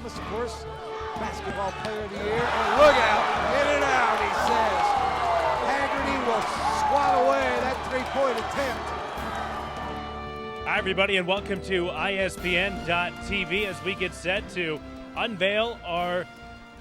Thomas, of course, basketball player of the year. And look out, in and out, he says. Haggerty will squat away that three-point attempt. Hi, everybody, and welcome to ISBN.TV as we get set to unveil our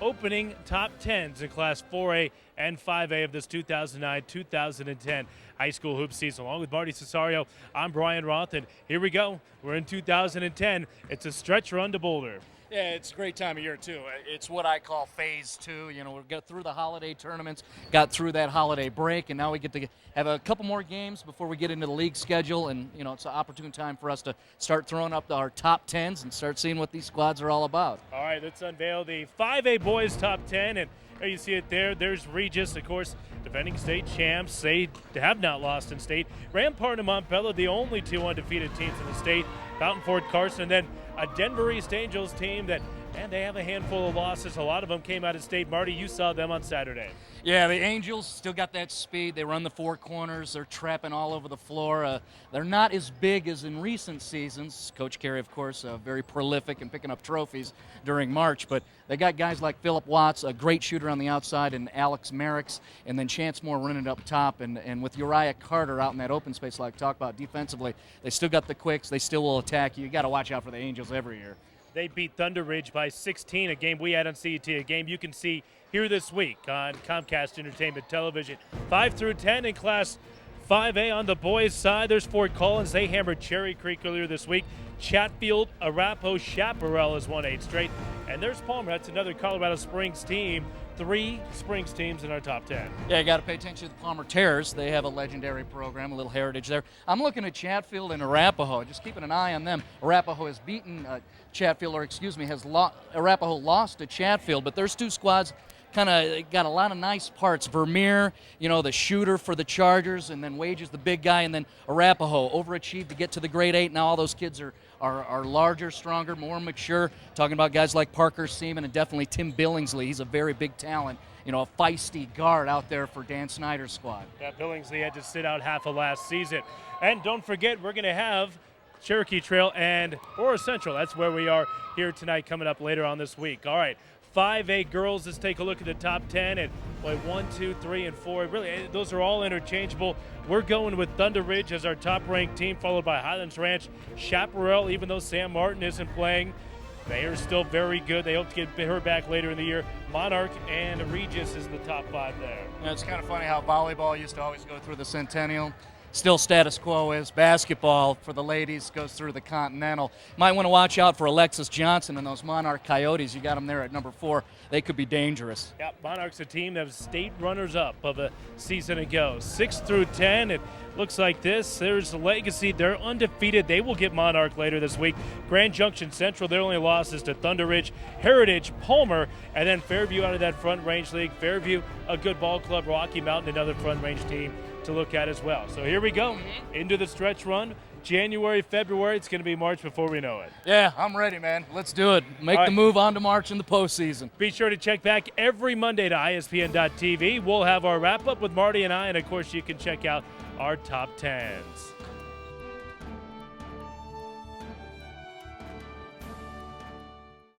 opening top 10s in Class 4A and 5A of this 2009-2010 high school hoop season. Along with Marty Cesario, I'm Brian Roth, and here we go. We're in 2010. It's a stretch run to Boulder. Yeah, it's a great time of year, too. It's what I call phase two. You know, we got through the holiday tournaments, got through that holiday break, and now we get to have a couple more games before we get into the league schedule. And, you know, it's an opportune time for us to start throwing up our top 10s and start seeing what these squads are all about. All right, let's unveil the 5A boys top 10. And there you see it there. There's Regis, of course, defending state champs. They have not lost in state. Rampart and Montbello, the only two undefeated teams in the state. Fountain Fort Carson, and then a Denver East Angels team that, and they have a handful of losses. A lot of them came out of state. Marty, you saw them on Saturday. Yeah, the Angels still got that speed. They run the four corners. They're trapping all over the floor. They're not as big as in recent seasons. Coach Carey, of course, very prolific in picking up trophies during March. But they got guys like Philip Watts, a great shooter on the outside, and Alex Merricks, and then Chance Moore running it up top. And with Uriah Carter out in that open space like I talked about defensively, they still got the quicks. They still will attack you. You got to watch out for the Angels every year. They beat Thunder Ridge by 16, a game we had on CET, a game you can see here this week on Comcast Entertainment Television. 5 through 10 in Class 5A on the boys' side. There's Fort Collins. They hammered Cherry Creek earlier this week. Chatfield, Arapahoe, Chaparral has won 8 straight. And there's Palmer. That's another Colorado Springs team. 3 Springs teams in our top 10. Yeah, you got to pay attention to the Palmer Terrors. They have a legendary program, a little heritage there. I'm looking at Chatfield and Arapahoe, just keeping an eye on them. Arapahoe has beaten Chatfield, or excuse me, Arapahoe lost to Chatfield, but there's two squads kind of got a lot of nice parts. Vermeer, you know, the shooter for the Chargers, and then Wages, the big guy, and then Arapahoe overachieved to get to the grade 8. Now all those kids are larger, stronger, more mature. Talking about guys like Parker Seaman and definitely Tim Billingsley. He's a very big talent, you know, a feisty guard out there for Dan Snyder's squad. Yeah, Billingsley had to sit out half of last season. And don't forget, we're going to have Cherokee Trail and Aurora Central. That's where we are here tonight, coming up later on this week. All right, 5A girls, let's take a look at the top 10. And boy, 1, 2, 3, and 4. Really, those are all interchangeable. We're going with Thunder Ridge as our top-ranked team, followed by Highlands Ranch, Chaparral, even though Sam Martin isn't playing. They are still very good. They hope to get her back later in the year. Monarch and Regis is the top 5 there. Yeah, it's kind of funny how volleyball used to always go through the Centennial. Still status quo is basketball for the ladies goes through the Continental. Might want to watch out for Alexis Johnson and those Monarch Coyotes. You got them there at number 4. They could be dangerous. Yeah, Monarch's a team that was state runners-up of a season ago. 6 through 10, it looks like this. There's Legacy. They're undefeated. They will get Monarch later this week. Grand Junction Central, their only loss is to Thunder Ridge, Heritage, Palmer, and then Fairview out of that Front Range League. Fairview, a good ball club. Rocky Mountain, another Front Range team to look at as well. So here we go into the stretch run. January, February, it's going to be March before we know it. Yeah, I'm ready, man. Let's do it. Make the move on to March in the postseason. Be sure to check back every Monday to ISBN.TV. We'll have our wrap-up with Marty and I, and of course you can check out our top 10s.